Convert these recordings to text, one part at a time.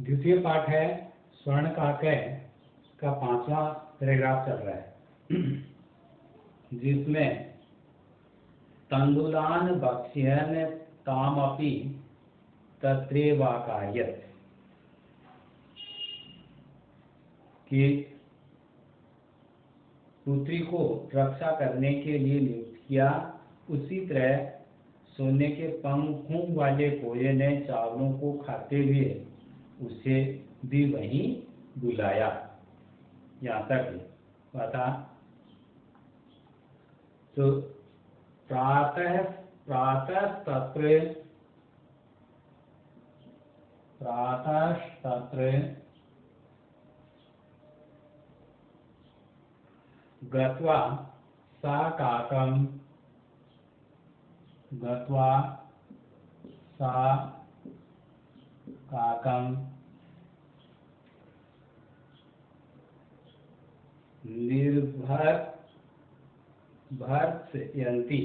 द्वितीय पाठ है स्वर्ण काकय का 5वां पैराग्राफ चल रहा है जिसमें तंडुलान भक्ष्यन तामपि तत्रैवाकार्यत कि पुत्री को रक्षा करने के लिए नियुक्त किया। उसी तरह सोने के पंखों वाले कोये ने चावलों को खाते हुए उसे भी वहीं बुलाया। यहाँ तक पता। तो प्रातः तत्र गत्वा सा काकं निर्भर्त्सयन्ति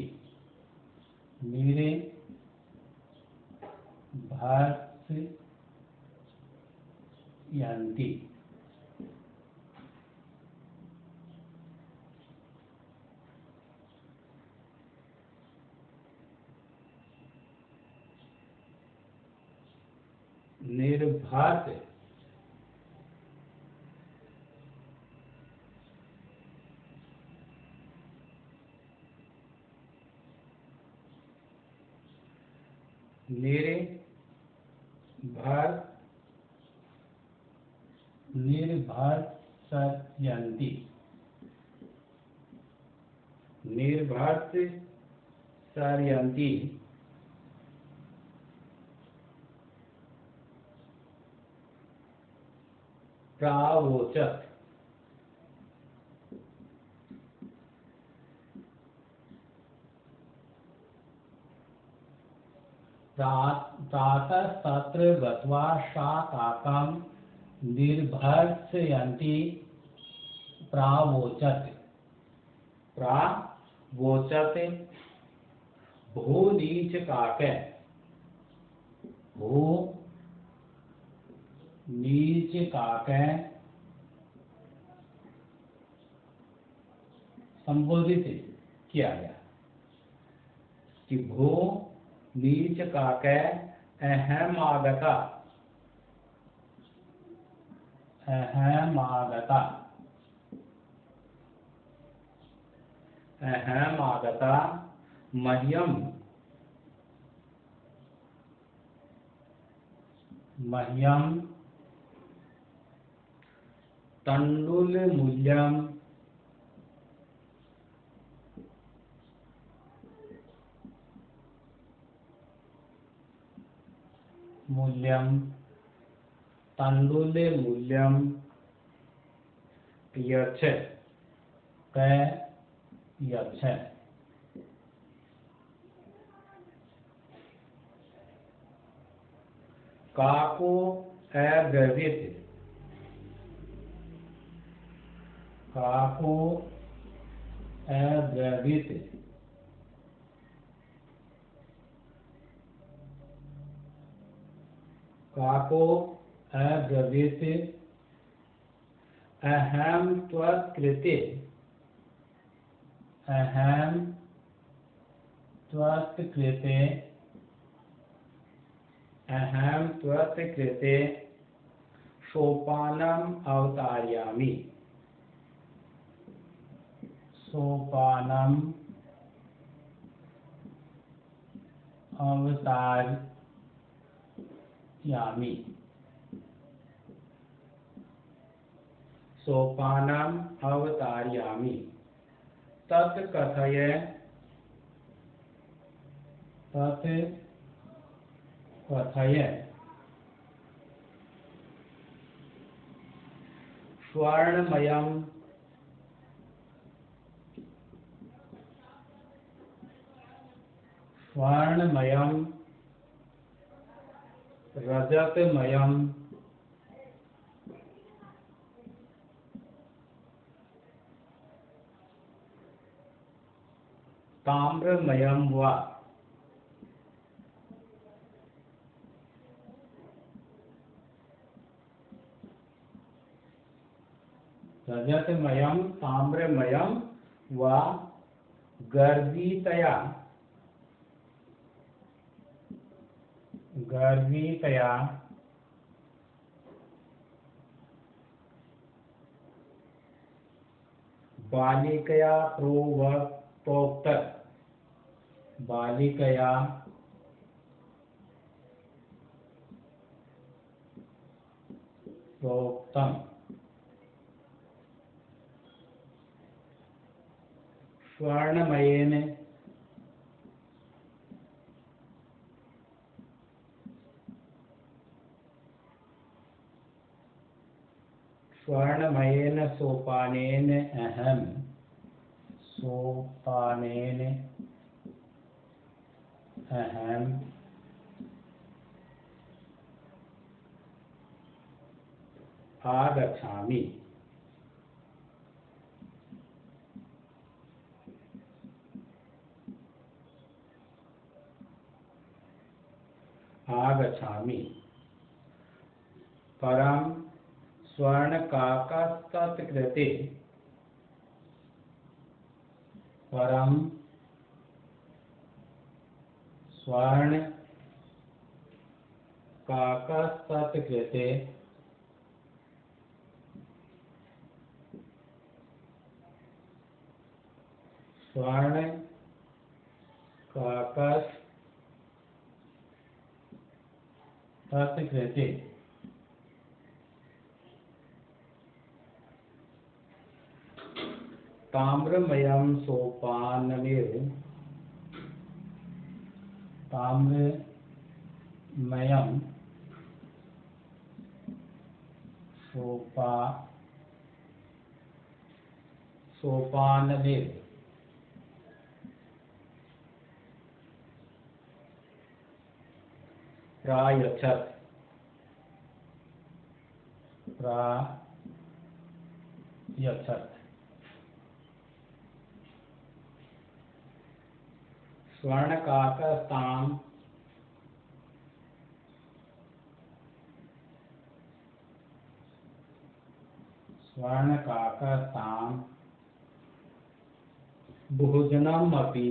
निर्भर्त निर्भर्त्सयन्ति प्रावोचत। प्रातः तत्र गत्वा सा काकं निर्भर्त्सयन्ति प्रावोचत भो नीच काकय संबोधित किया गया कि भो नीच काकय अहम आगता मह्यम तंडुल मूल्यम यच्छ काको अब्रवीत अहम त्वत्कृते सोपानम अवतारयामि तत्कथय स्वर्णमयं रजतमयं ताम्रमयं वा रजतमयं ताम्रमयं वा गर्वितया बालिकया प्रोक्तम् स्वर्णमयेन सोपानेन अहम् आगच्छामि। परं स्वर्णकाकस्तत्कृते ताम्रमयं सोपानमेव प्रायच्छत् स्वर्णकाकस्तां भोजनमपि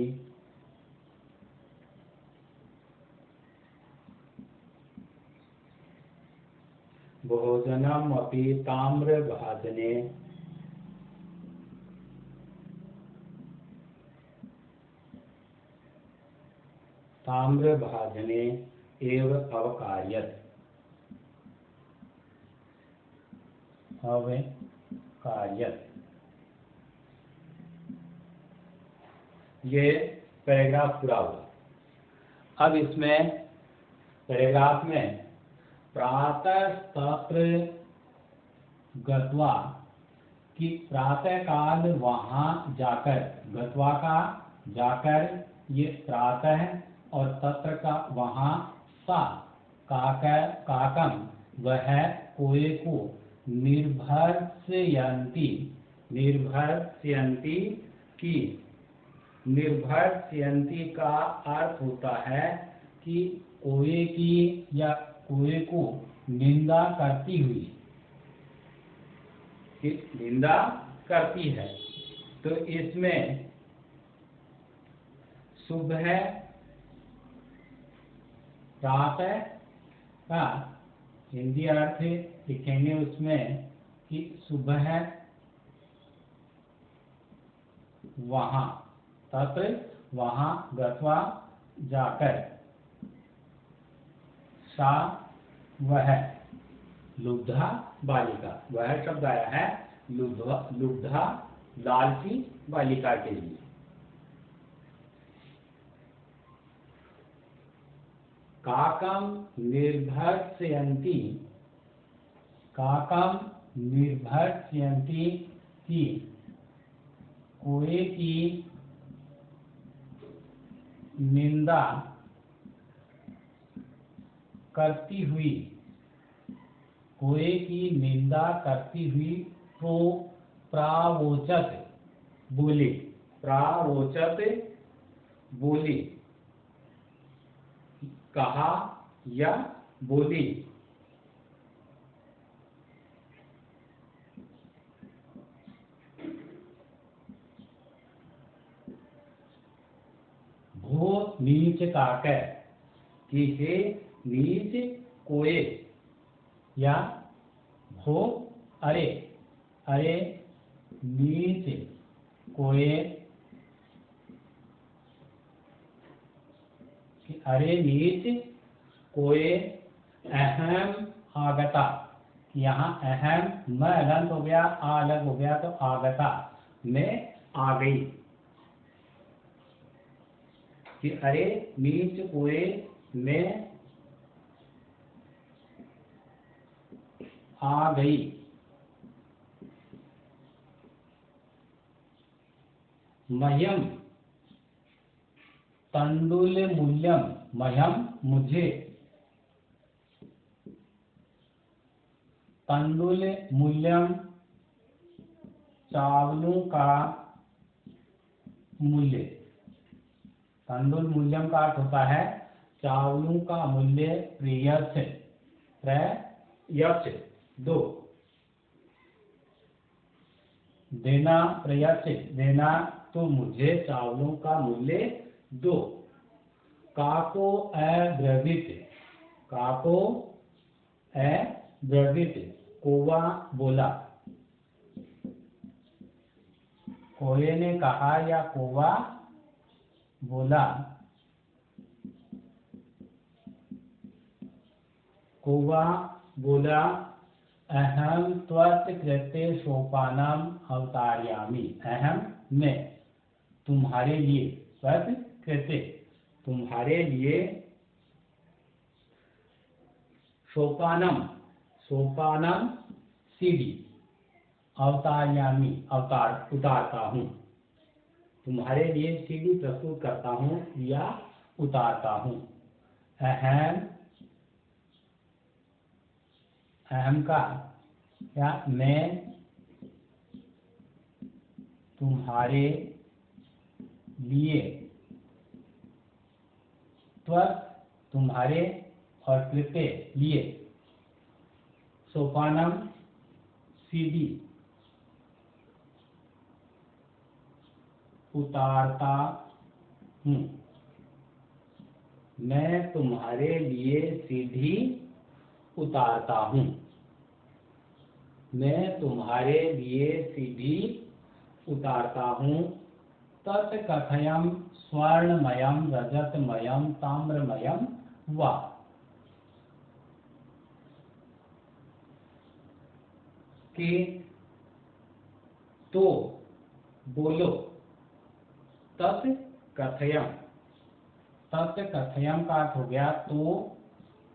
ताम्रभाजने एव अवकार्यत। ये पैराग्राफ पूरा हुआ। अब इसमें पैराग्राफ में प्रातः तत्र गत्वा कि प्रातः काल वहां जाकर, गत्वा का जाकर ये प्रातः और तत्र का वहां, सा काकम वह कोए को निर्भर्सयन्ति की, निर्भर्सयन्ति का अर्थ होता है कि कोए की या कोए को निंदा करती हुई, निंदा करती है। तो इसमें सुबह प्रातः का हिंदी अर्थ लिखेंगे उसमें कि सुबह वहां, तत्र वहां गत्वा जाकर, सा वह, लुब्धा बालिका, वह शब्द आया है लुब्धा लालची बालिका के लिए। काकम निर्भर्सयन्ति की कोए की निंदा करती हुई, कोए की निंदा करती हुई तो प्रावोचत बोली, कहा या बोली। नीच काकै कि हे नीच कोये या हो अरे अरे नीच कोये कि अरे नीच कोये अहम आगता। यहाँ अहम म अलग हो गया, आ अलग हो गया, तो आगता में आ गई कि अरे नीच कोये में आ गई। मह्यम तंडुल मूल्यम, मह्यम मुझे, तंडुल मूल्यम चावलों का मूल्य। तंडुल मूल्यम का अर्थ होता है चावलों का मूल्य प्रियस्य, प्रयस्य दो, देना प्रयस्य देना, तो मुझे चावलों का मूल्य दो। काको अब्रवीत, काको अब्रवीत कौवा बोला, कोये ने कहा या कौवा बोला। कौवा बोला अहम त्वत् कृते सोपानम अवतारयामि, अहम मैं तुम्हारे लिए, त्वत् कृते तुम्हारे लिए, सोपानम सोपानम सीढ़ी, अवतारयामि उतारता हूँ, तुम्हारे लिए सीढ़ी प्रस्तुत करता हूँ या उतारता हूँ। अहम का या मैं तुम्हारे लिए, त्वत् तुम्हारे और कृते लिए, सोपानम सीढ़ी उतारता हूँ, मैं तुम्हारे लिए सीढ़ी उतारता हूँ, मैं तुम्हारे लिए सीढ़ी उतारता हूँ। तत् कथयम स्वर्णमयम रजतमयम ताम्रमयम वा, कि तो बोलो, तत् कथयम, तत् कथयम का अर्थ हो गया तो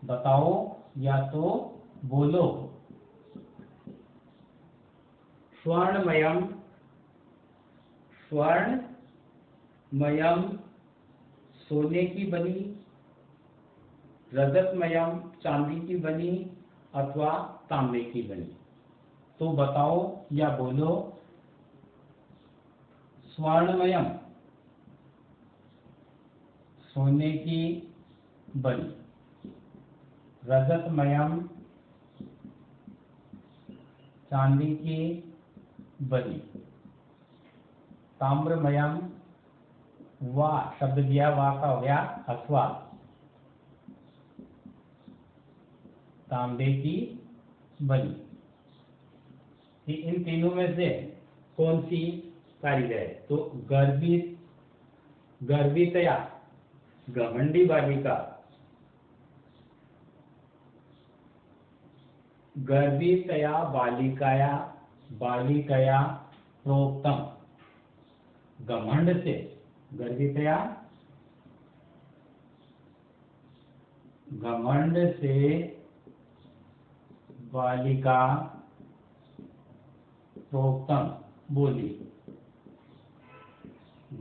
बताओ या तो बोलो। स्वर्णमयम, स्वर्णमयम सोने की बनी, रजतमयम चांदी की बनी अथवा तांबे की बनी, तो बताओ या बोलो। स्वर्णमयम सोने की बनी, रजतमयम चांदी की बनी, ताम्रमयम वा शब्द दिया, वा का हो गया अथवा, तांबे की बनी। इन तीनों में से कौन सी कारीगर है? तो गर्वितया घमंडी बालिका, गर्वितया बालिकाया, बालिकया प्रोक्तम, घमंड से, गर्वितया घमंड से बालिका प्रोक्तम बोली,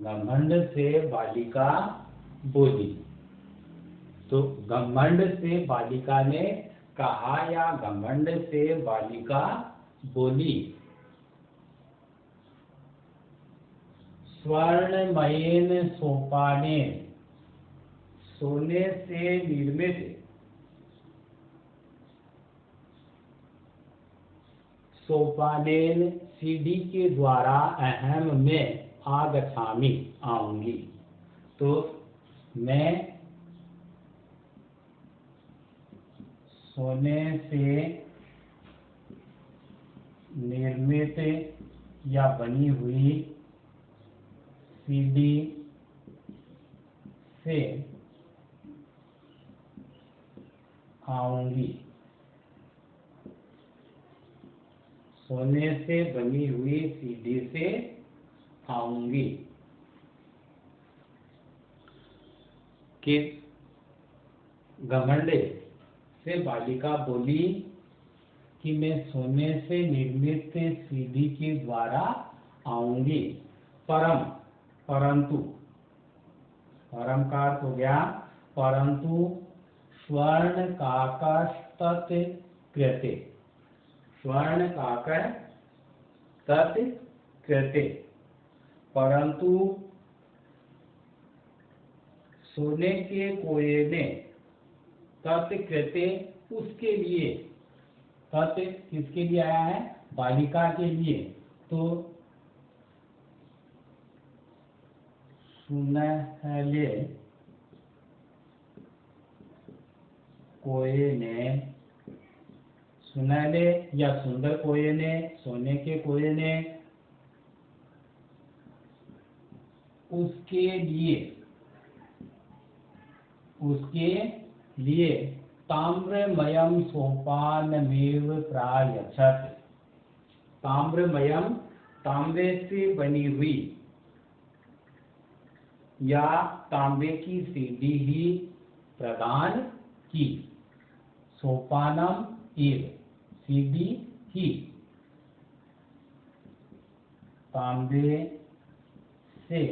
घमंड से बालिका बोली। तो घमंड से बालिका ने कहा या घमंड से बालिका बोली। स्वर्णमयेन सोपानेन, सोने से निर्मित सोपानेन सीढ़ी के द्वारा अहम में आगच्छामि आऊंगी। तो मैं सोने से निर्मित या बनी हुई सीढ़ी से आऊंगी। सोने से बनी हुई सीढ़ी से आऊंगी। कि घमंड से बालिका बोली कि मैं सोने से निर्मित सीढ़ी के द्वारा आऊंगी। परंतु का अर्थ हो गया परंतु स्वर्ण काकः तत् कृते। स्वर्ण काकः तत् कृते। परंतु सोने के कोये ने तत् कृते उसके लिए। तत् किसके लिए आया है? बालिका के लिए। तो सुनहले कोये ने, सुनहले या सुंदर कोये ने, सोने के कोये ने उसके लिए ताम्रमयं सोपानमेव प्रायच्छत्। ताम्रमयम तांबे से बनी हुई या तांबे की सीढ़ी ही प्रदान की। सोपानम एव सीढ़ी ही तांबे से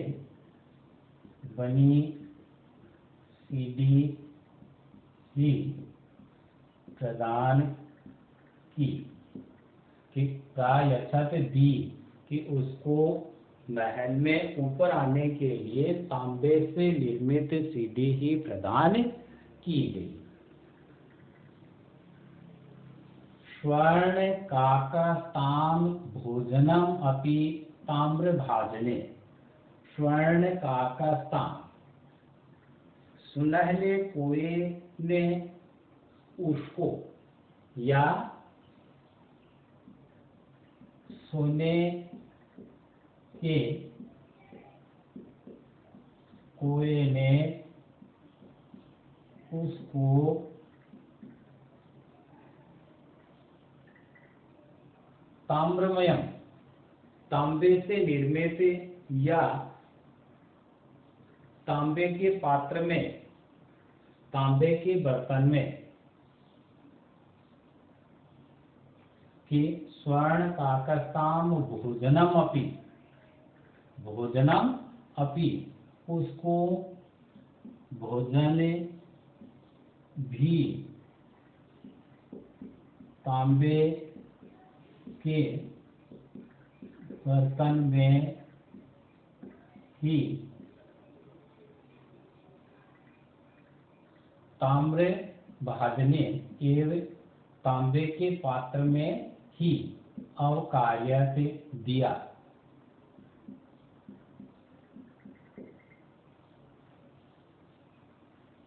बनी सीढ़ी ही प्रदान की। कि प्रायच्छत् दी कि उसको महल में ऊपर आने के लिए तांबे से निर्मित सीढ़ी ही प्रदान की गई। स्वर्ण काकस्ताम भोजनम अपि ताम्रभाजने। स्वर्ण काकस्ताम सुनहले कोये ने उसको या सोने के कोये ने उसको ताम्रमयम तांबे से निर्मित या तांबे के पात्र में, तांबे के बर्तन में कि स्वर्ण काकस्ताम भोजनम अपि उसको भोजन भी तांबे के बर्तन में ही ताम्र भाजने एवं तांबे के पात्र में ही अवकार्यत दिया।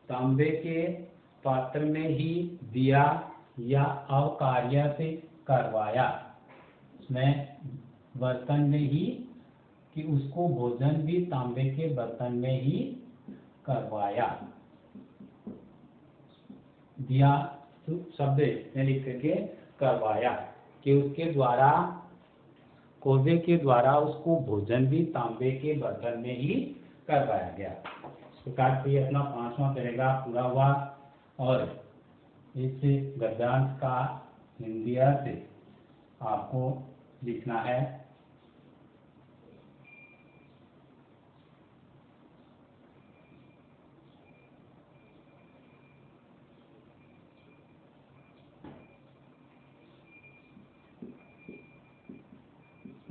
तांबे के पात्र में ही दिया या अवकार्यत करवाया। उसमें बर्तन में ही कि उसको भोजन भी तांबे के बर्तन में ही करवाया। दिया शब्द में लिख करके करवाया कि उसके द्वारा, कोबे के द्वारा उसको भोजन भी तांबे के बर्तन में ही करवाया गया। इस प्रकार से अपना 5वां पैराग्राफ पूरा हुआ और इस गद्यांश का हिंदी अर्थ आपको लिखना है।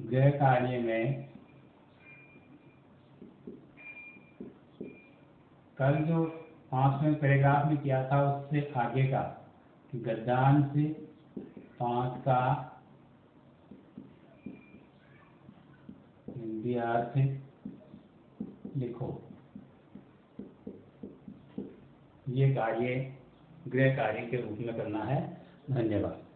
गृह कार्य में कल जो 5वें पैराग्राफ में किया था उससे आगे का कि गद्यांश 5 का हिंदी अर्थ लिखो। ये कार्य गृह कार्य के रूप में करना है। धन्यवाद।